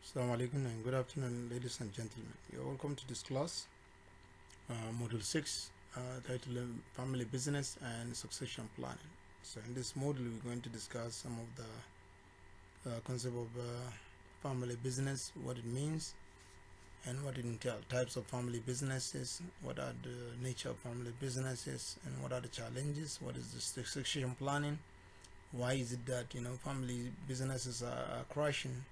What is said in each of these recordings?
Assalamu alaikum and good afternoon, ladies and gentlemen. You're welcome to this class, Module 6, titled Family Business and Succession Planning. So in this module, we're going to discuss some of the concept of family business, what it means, and what it entails, types of family businesses, what are the nature of family businesses, and what are the challenges, what is the succession planning, why is it that family businesses are crashing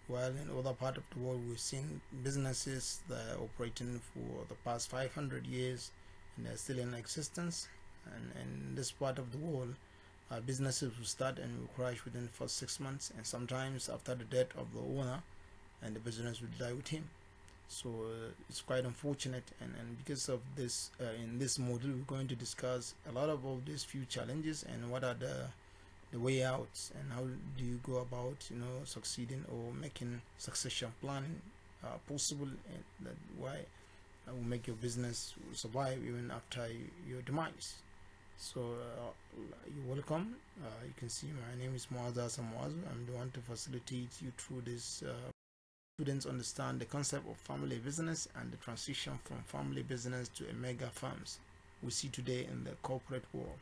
while in other part of the world we've seen businesses that are operating for the past 500 years and they're still in existence. And in this part of the world, businesses will start and will crash within the first 6 months, and sometimes after the death of the owner, and the business will die with him. So it's quite unfortunate, and because of this, in this module we're going to discuss a lot of all these few challenges and what are the way out, and how do you go about succeeding or making succession planning possible, and that why will make your business survive even after your demise. So you're welcome. You can see my name is muazz. I'm the one to facilitate you through this. Students understand the concept of family business and the transition from family business to a mega firms we see today in the corporate world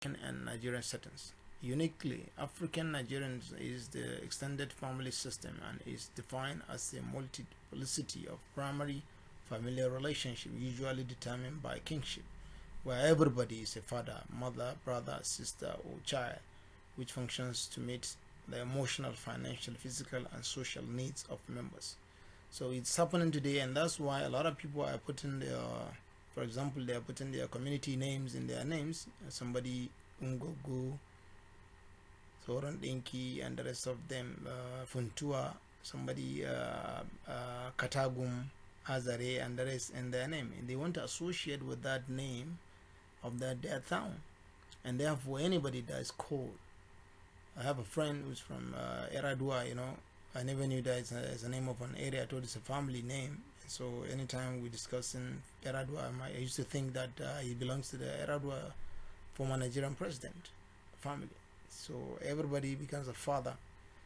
and Nigerian settings. Uniquely, African Nigerians is the extended family system and is defined as a multiplicity of primary familial relationship usually determined by kinship, where everybody is a father, mother, brother, sister, or child, which functions to meet the emotional, financial, physical, and social needs of members. So it's happening today, and that's why a lot of people are putting their, for example, they are putting their community names in their names. Somebody Ungogo, Soran Dinki, and the rest of them, Funtua, somebody Katagum, Azare, and the rest in their name. And they want to associate with that name of their town. And therefore, anybody that is called. I have a friend who's from Eradua, I never knew that it's a name of an area. I thought it's a family name. So anytime we discuss in Eradua, I used to think that he belongs to the Eradua former Nigerian president family. So everybody becomes a father.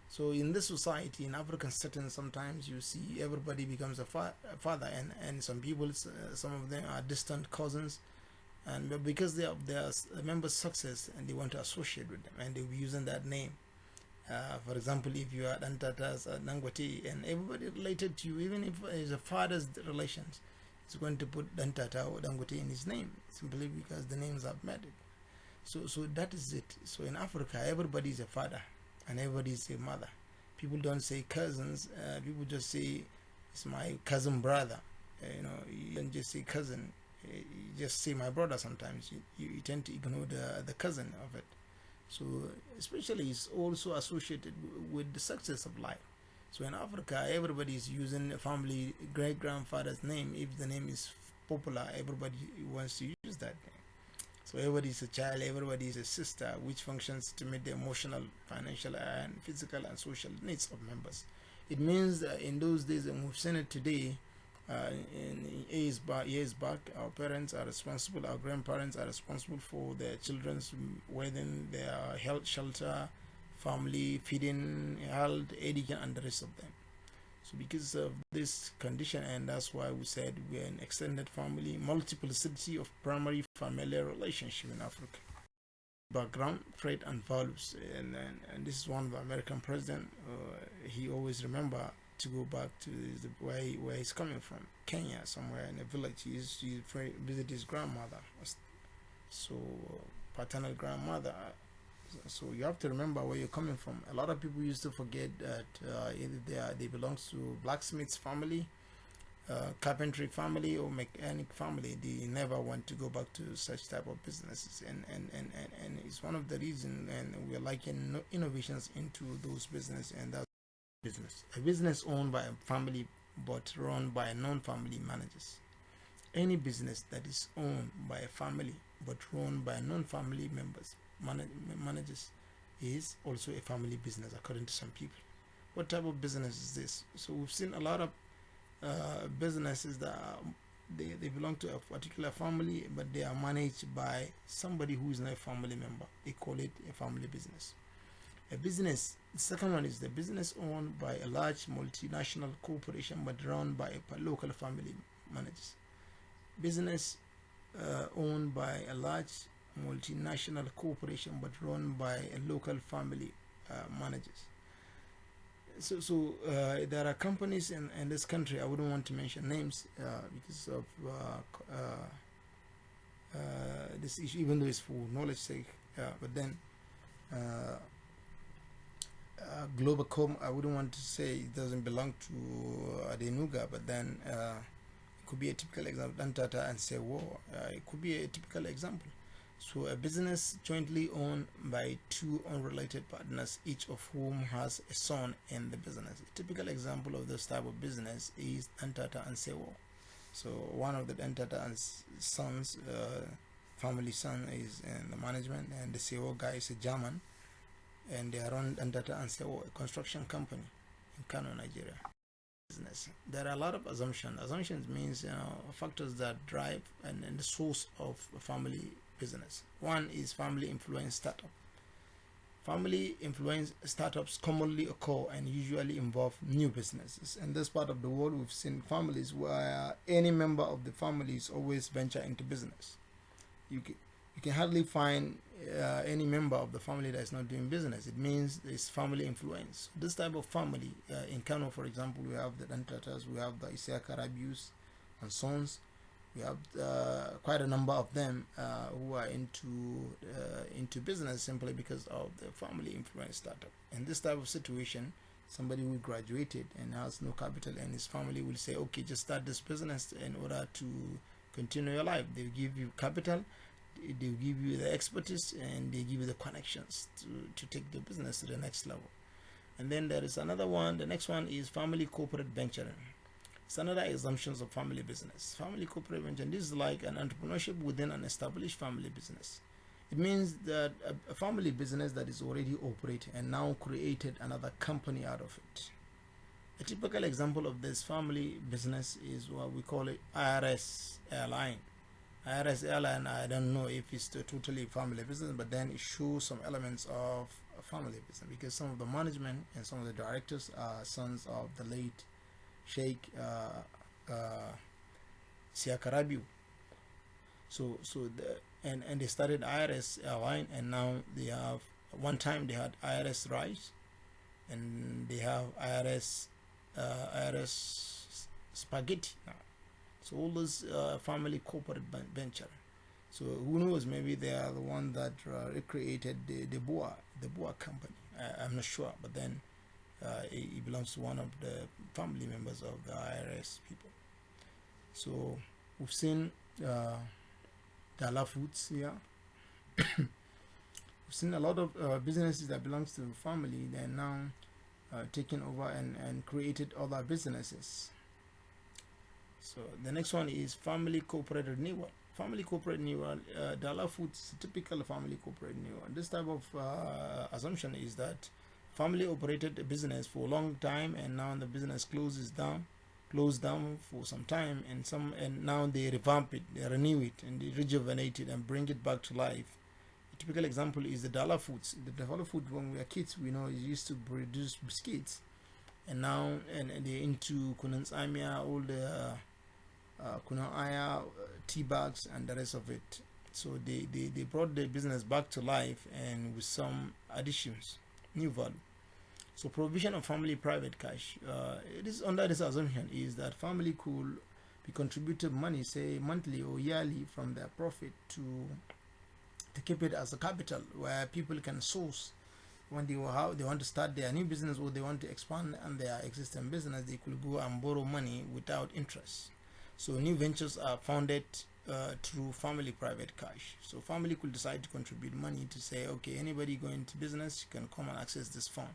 So in this society, in African settings, sometimes you see everybody becomes a father, and some people, some of them are distant cousins, and because they are members' success, and they want to associate with them, and they'll be using that name. For example, if you are Dantatas Dangote, and everybody related to you, even if it's a father's relations, it's going to put Dantata or Dangote in his name simply because the names are married. So that is it. So in Africa, everybody is a father and everybody is a mother. People don't say cousins. People just say it's my cousin brother. You don't just say cousin. You just say my brother. Sometimes you tend to ignore the cousin of it. So especially it's also associated with the success of life. So in Africa, everybody is using a family great grandfather's name. If the name is popular, everybody wants to use that name. So everybody is a child, everybody is a sister, which functions to meet the emotional, financial, and physical and social needs of members. It means that in those days, and we've seen it today, in years back, our parents are responsible, our grandparents are responsible for their children's wedding, their health, shelter, family, feeding, health, education, and the rest of them. So because of this condition, and that's why we said we're an extended family, multiplicity of primary familial relationship in Africa. Background, trait, and values, and this is one of the American president. He always remember to go back to where he's coming from, Kenya, somewhere in a village. He used to visit his grandmother, so paternal grandmother. So you have to remember where you're coming from. A lot of people used to forget that either they belong to blacksmith's family, carpentry family, or mechanic family. They never want to go back to such type of businesses, and it's one of the reasons. And we're liking innovations into those business, and that's business. A business owned by a family but run by non-family managers. Any business that is owned by a family but run by non-family members managers is also a family business according to some people. What type of business is this? So we've seen a lot of businesses that they belong to a particular family, but they are managed by somebody who is not a family member. They call it a family business. A business, the second one is the business owned by a large multinational corporation but run by a local family managers. Business owned by a large multinational corporation but run by a local family managers. So there are companies in this country. I wouldn't want to mention names because of this issue, even though it's for knowledge sake. But then Globacom, I wouldn't want to say it doesn't belong to Adenuga, but then it could be a typical example. Dantata and Sewo, it could be a typical example. So a business jointly owned by two unrelated partners, each of whom has a son in the business. A typical example of this type of business is Dantata and Sewo. So one of the Dantata and sons, family son, is in the management, and the Sewo guy is a German, and they are on Dantata and Sewo, a construction company in Kano, Nigeria. Business. There are a lot of assumptions. Assumptions means factors that drive and the source of a family business. One is family influence startup. Family influence startups commonly occur and usually involve new businesses. In this part of the world, we've seen families where any member of the families always venture into business. You can hardly find any member of the family that is not doing business. It means it's family influence. This type of family, in Kano, for example, we have the Dantatas, we have the Isiaka Rabius and sons. We have quite a number of them who are into business simply because of the family influence startup. In this type of situation, somebody who graduated and has no capital and his family will say, okay, just start this business in order to continue your life. They'll give you capital, they'll give you the expertise, and they give you the connections to take the business to the next level. And then there is another one. The next one is family corporate venturing. It's another assumptions of family business. Family corporate venture. This is like an entrepreneurship within an established family business. It means that a family business that is already operating and now created another company out of it. A typical example of this family business is what we call it IRS airline. IRS airline, I don't know if it's totally family business, but then it shows some elements of a family business because some of the management and some of the directors are sons of the late Sheikh Siaka Rabiu. So they started IRS airline, and now they have, one time they had IRS rice, and they have IRS spaghetti now. So all this family corporate venture. So who knows? Maybe they are the one that recreated the Boa company. I'm not sure, but then it belongs to one of the family members of the IRS people. So we've seen Dala Foods here. We've seen a lot of businesses that belongs to family. They're now taken over and created other businesses. So the next one is family corporate renewal. Family corporate renewal, Dala Foods, typical family corporate renewal. This type of assumption is that family operated a business for a long time, and now the business closed down for some time, and now they revamp it, they renew it, and they rejuvenate it and bring it back to life. A typical example is the Dala Foods. The Dala Food, when we were kids, we know it used to produce biscuits, and now they're into Kunans Amia, all the Kunan Aya, tea bags, and the rest of it. So they brought the business back to life and with some additions, new value. So prohibition of family private cash. It is under this assumption is that family could be contributed money, say monthly or yearly, from their profit to keep it as a capital where people can source when they want to start their new business or they want to expand on their existing business. They could go and borrow money without interest. So new ventures are founded through family private cash. So family could decide to contribute money to say, okay, anybody going to business, you can come and access this fund.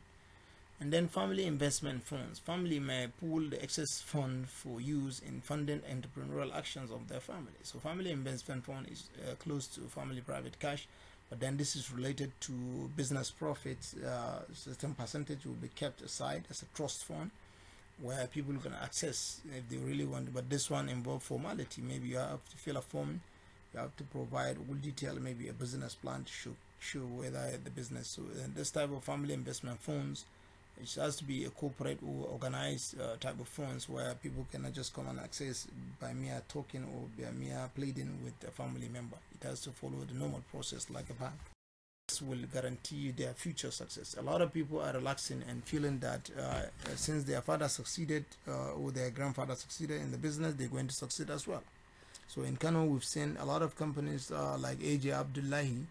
And then family investment funds. Family may pool the excess fund for use in funding entrepreneurial actions of their family. So family investment fund is close to family private cash, but then this is related to business profits. Certain percentage will be kept aside as a trust fund, where people can access if they really want. But this one involves formality. Maybe you have to fill a form, you have to provide all detail, maybe a business plan to show whether the business. So this type of family investment funds, it has to be a corporate or organized type of funds where people cannot just come and access by mere token or by mere pleading with a family member. It has to follow the normal process like a bank. This will guarantee their future success. A lot of people are relaxing and feeling that since their father succeeded or their grandfather succeeded in the business, they're going to succeed as well. So in Kano, we've seen a lot of companies like AJ Abdullahi.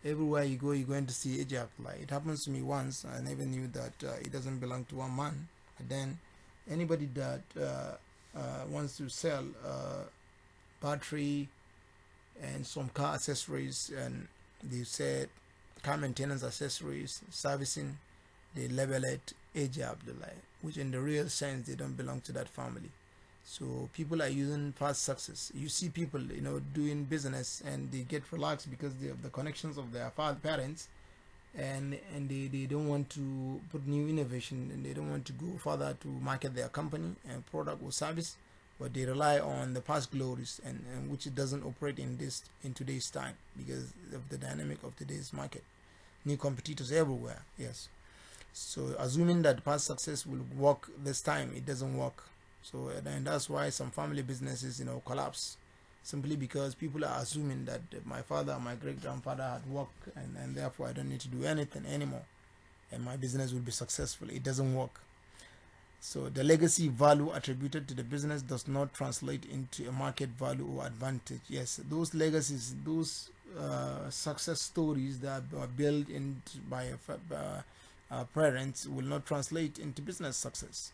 Everywhere you go, you're going to see AJ Abdullahi. It happens to me once. I never knew that it doesn't belong to one man. But then anybody that wants to sell battery and some car accessories, and they said car maintenance accessories, servicing, they label it AJ Abdullahi, which in the real sense, they don't belong to that family. So people are using past success. You see people, doing business and they get relaxed because they have the connections of their parents, and they don't want to put new innovation, and they don't want to go further to market their company and product or service, but they rely on the past glories, and which it doesn't operate in today's time because of the dynamic of today's market. New competitors everywhere. Yes. So assuming that past success will work this time, it doesn't work. So and that's why some family businesses collapse, simply because people are assuming that my father, my great grandfather had worked, and therefore I don't need to do anything anymore, and my business will be successful. It doesn't work. So the legacy value attributed to the business does not translate into a market value or advantage. Yes, those legacies, those success stories that are built by parents will not translate into business success.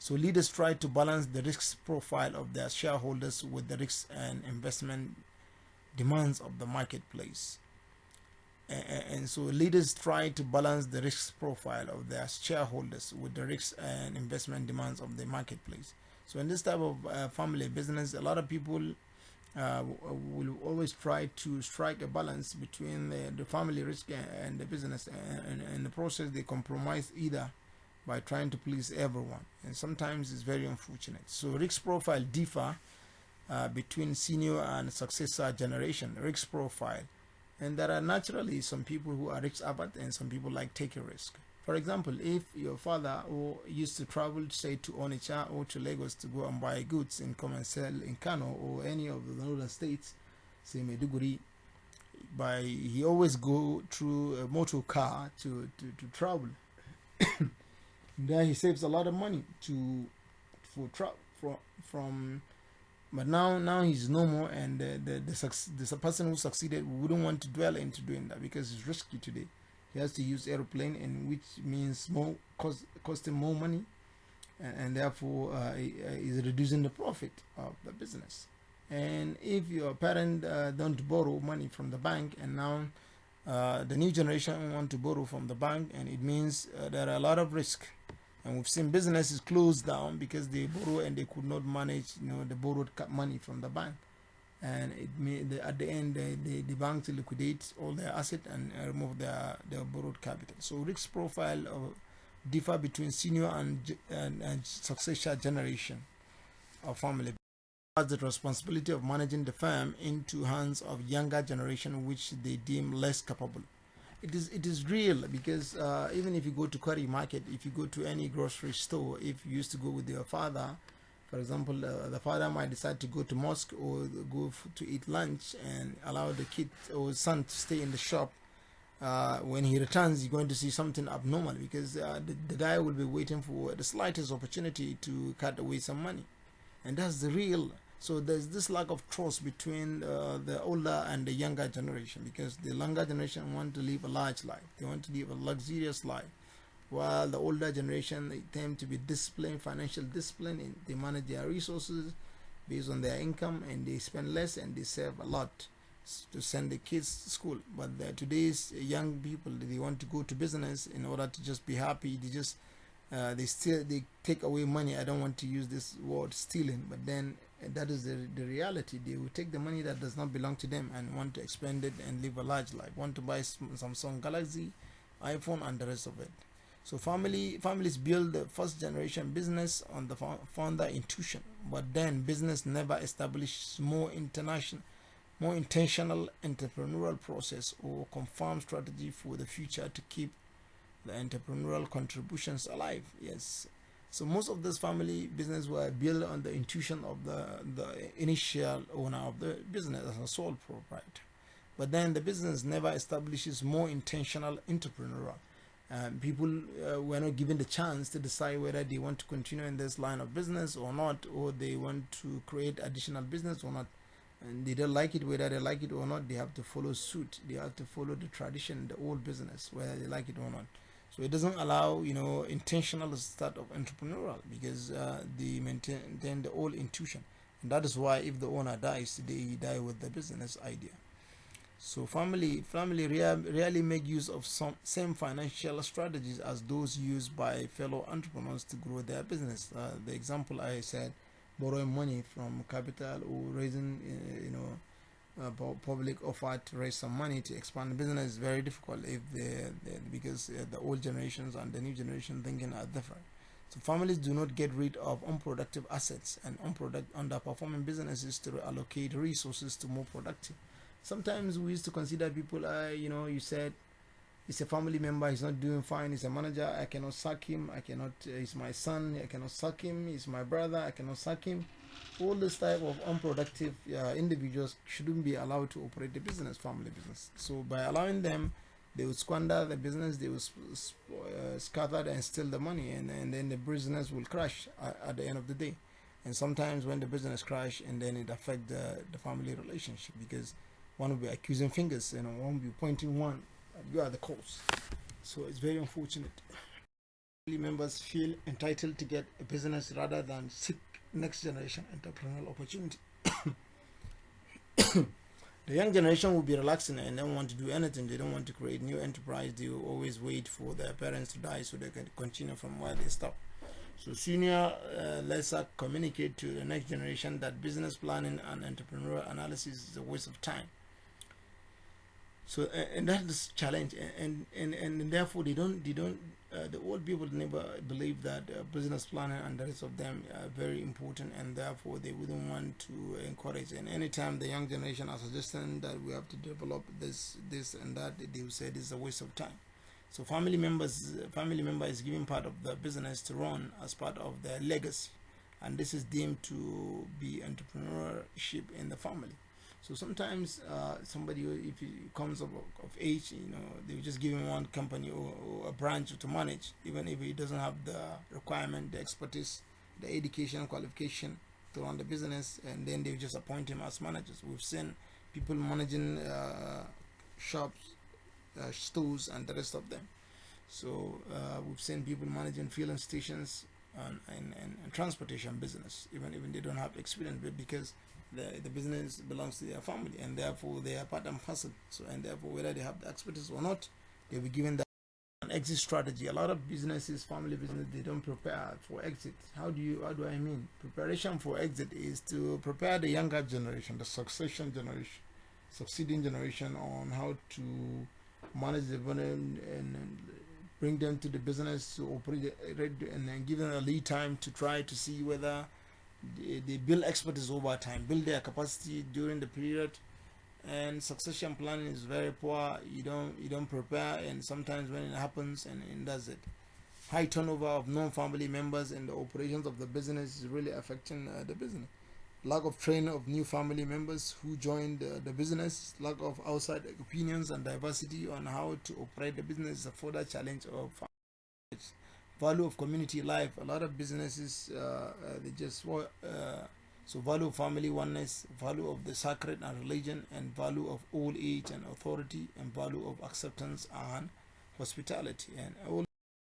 So leaders try to balance the risk profile of their shareholders with the risks and investment demands of the marketplace. And so leaders try to balance the risk profile of their shareholders with the risks and investment demands of the marketplace. So in this type of family business, a lot of people will always try to strike a balance between the family risk and the business. And in the process, they compromise either by trying to please everyone, and sometimes it's very unfortunate. So risk profile differ between senior and successor generation risk profile, and there are naturally some people who are risk averse and some people like take a risk. For example, if your father used to travel, say, to Onitsha or to Lagos to go and buy goods and come and sell in Kano or any of the northern states, say Maiduguri, he always go through a motor car to travel. There he saves a lot of money but now he's no more, and the person who succeeded wouldn't want to dwell into doing that because it's risky today. He has to use airplane, and which means costing more money, and therefore is reducing the profit of the business. And if your parent don't borrow money from the bank, and now the new generation want to borrow from the bank, and it means there are a lot of risk. And we've seen businesses close down because they borrow and they could not manage, the borrowed money from the bank. And at the end, the bank to liquidate all their asset and remove their borrowed capital. So risk profile differ between senior and successor generation of family. Has the responsibility of managing the firm into hands of younger generation, which they deem less capable. It is real because even if you go to Quarry Market, if you go to any grocery store, if you used to go with your father, for example, the father might decide to go to mosque or go to eat lunch and allow the kid or son to stay in the shop. When he returns, you're going to see something abnormal because the guy will be waiting for the slightest opportunity to cut away some money, and that's the real. So there's this lack of trust between the older and the younger generation, because the younger generation want to live a large life. They want to live a luxurious life, while the older generation, they tend to be disciplined, financial discipline, and they manage their resources based on their income, and they spend less and they save a lot to send the kids to school. But today's young people, they want to go to business in order to just be happy. They take away money. I don't want to use this word stealing, but then that is the reality. They will take the money that does not belong to them and want to expend it and live a large life, want to buy Samsung Galaxy, iPhone, and the rest of it. So families build the first generation business on the founder intuition, but then business never established more international more intentional entrepreneurial process or confirmed strategy for the future to keep the entrepreneurial contributions alive. Yes. So most of this family business were built on the intuition of the initial owner of the business as a sole proprietor. But then the business never establishes more intentional entrepreneurial. People were not given the chance to decide whether they want to continue in this line of business or not, or they want to create additional business or not. And they don't like it, whether they like it or not, they have to follow suit. They have to follow the tradition, the old business, whether they like it or not. So it doesn't allow, intentional start of entrepreneurial, because they maintain the old intuition. And that is why if the owner dies, they die with the business idea. So family rarely make use of some same financial strategies as those used by fellow entrepreneurs to grow their business. The example I said, borrowing money from capital or raising, public offer to raise some money to expand the business is very difficult if because the old generations and the new generation thinking are different. So families do not get rid of unproductive assets and underperforming businesses to allocate resources to more productive. Sometimes we used to consider people, you said it's a family member, he's not doing fine, he's a manager, I cannot sack him, I cannot, he's my son, I cannot sack him, he's my brother, I cannot sack him. All this type of unproductive individuals shouldn't be allowed to operate the business, family business. So by allowing them, they will squander the business, they will scatter and steal the money, and then the business will crash at the end of the day. And sometimes when the business crash, and then it affect the family relationship, because one will be accusing fingers, one will be pointing one, you are the cause. So it's very unfortunate. Family members feel entitled to get a business rather than seek next generation entrepreneurial opportunity. The young generation will be relaxing and don't want to do anything. They don't want to create new enterprise. They will always wait for their parents to die so they can continue from where they stop. So senior lesser communicate to the next generation that business planning and entrepreneurial analysis is a waste of time. So and that is challenge, and therefore the old people never believe that business planning and the rest of them are very important, and therefore they wouldn't want to encourage. And anytime the young generation are suggesting that we have to develop this and that, they will say this is a waste of time. So family member is giving part of the business to run as part of their legacy, and this is deemed to be entrepreneurship in the family. So sometimes somebody, if he comes of age, they will just give him one company or a branch to manage, even if he doesn't have the requirement, the expertise, the education, qualification to run the business, and then they will just appoint him as managers. We've seen people managing shops, stores, and the rest of them. So we've seen people managing filling stations and transportation business, even they don't have experience, but because the business belongs to their family, and therefore they are part and parcel. So, and therefore whether they have the expertise or not, they'll be given that an exit strategy. A lot of businesses, family business, they don't prepare for exit. How do I mean? Preparation for exit is to prepare the younger generation, the succeeding generation on how to manage the money and bring them to the business to operate, and then give them a lead time to try to see whether they build expertise over time, build their capacity during the period. And succession planning is very poor. You don't prepare, and sometimes when it happens, and does it. High turnover of non-family members in the operations of the business is really affecting the business. Lack of training of new family members who joined the business, lack of outside opinions and diversity on how to operate the business is a further challenge of families. Value of community life. A lot of businesses they just so value of family oneness, value of the sacred and religion, and value of old age and authority, and value of acceptance and hospitality. And all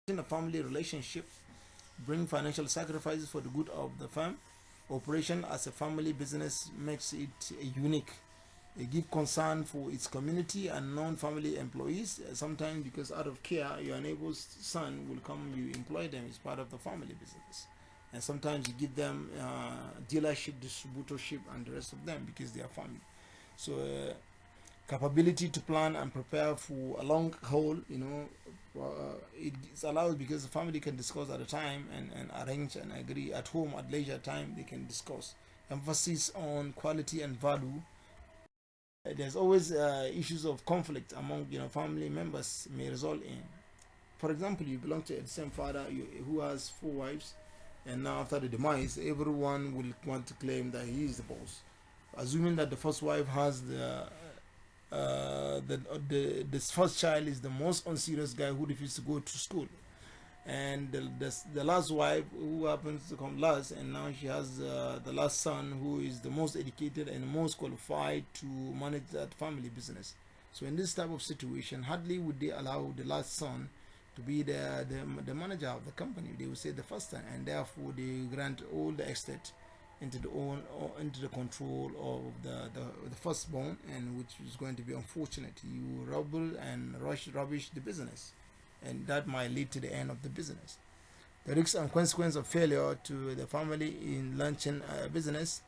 in a family relationship bring financial sacrifices for the good of the firm. Operation as a family business makes it unique. They give concern for its community and non-family employees. Sometimes because out of care, your neighbor's son will come, you employ them as part of the family business. And sometimes you give them dealership, distributorship, and the rest of them because they are family. So capability to plan and prepare for a long haul, it's allowed because the family can discuss at a time and arrange and agree at home at leisure time. They can discuss. Emphasis on quality and value there's always issues of conflict among family members may result in. For example, you belong to the same father who has 4 wives, and now after the demise, everyone will want to claim that he is the boss, assuming that the first wife has this first child is the most unserious guy who refuses to go to school, and the last wife who happens to come last, and now she has the last son who is the most educated and most qualified to manage that family business. So in this type of situation, hardly would they allow the last son to be the manager of the company. They will say the first time, and therefore they grant all the estate into the control of the firstborn, and which is going to be unfortunate. You rubble and rubbish the business, and that might lead to the end of the business. The risks and consequence of failure to the family in launching a business,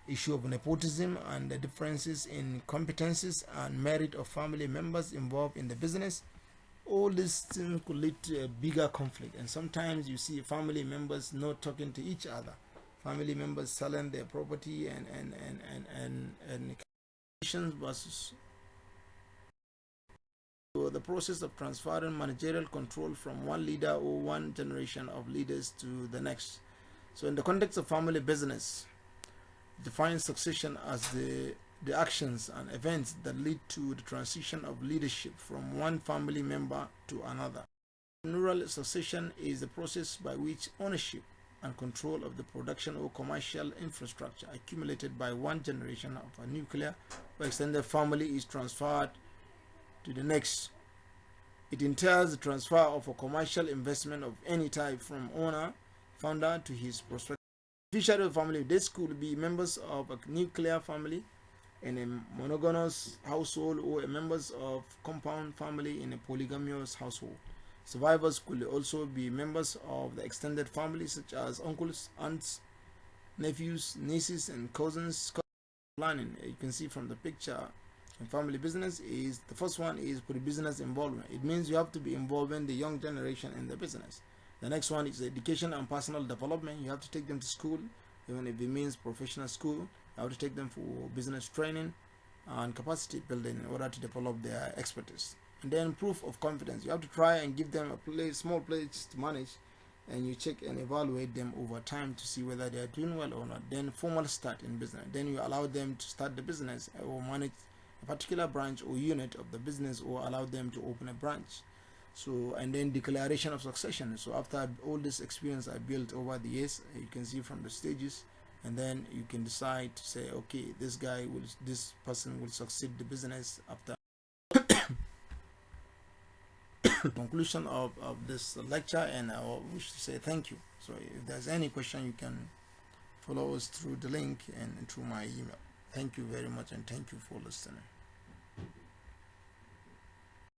issue of nepotism and the differences in competencies and merit of family members involved in the business. All these things could lead to a bigger conflict, and sometimes you see family members not talking to each other, family members selling their property and versus. So the process of transferring managerial control from one leader or one generation of leaders to the next. So in the context of family business, define succession as the actions and events that lead to the transition of leadership from one family member to another. Neural succession is the process by which ownership and control of the production or commercial infrastructure accumulated by one generation of a nuclear or extended family is transferred to the next. It entails the transfer of a commercial investment of any type from founder to his prospective beneficiary of the family. This could be members of a nuclear family in a monogamous household, or members of compound family in a polygamous household. Survivors could also be members of the extended family, such as uncles, aunts, nephews, nieces, and cousins. Planning, you can see from the picture in family business, is the first one is business involvement. It means you have to be involving the young generation in the business. The next one is education and personal development. You have to take them to school, even if it means professional school. You have to take them for business training and capacity building in order to develop their expertise. And then proof of confidence. You have to try and give them a small place to manage, and you check and evaluate them over time to see whether they are doing well or not. Then formal start in business. Then you allow them to start the business or manage a particular branch or unit of the business, or allow them to open a branch. So, and then declaration of succession. So after all this experience I built over the years, you can see from the stages, and then you can decide to say, okay, this person will succeed the business after. Conclusion of this lecture, and I wish to say thank you. So if there's any question, you can follow us through the link and through my email. Thank you very much, and thank you for listening.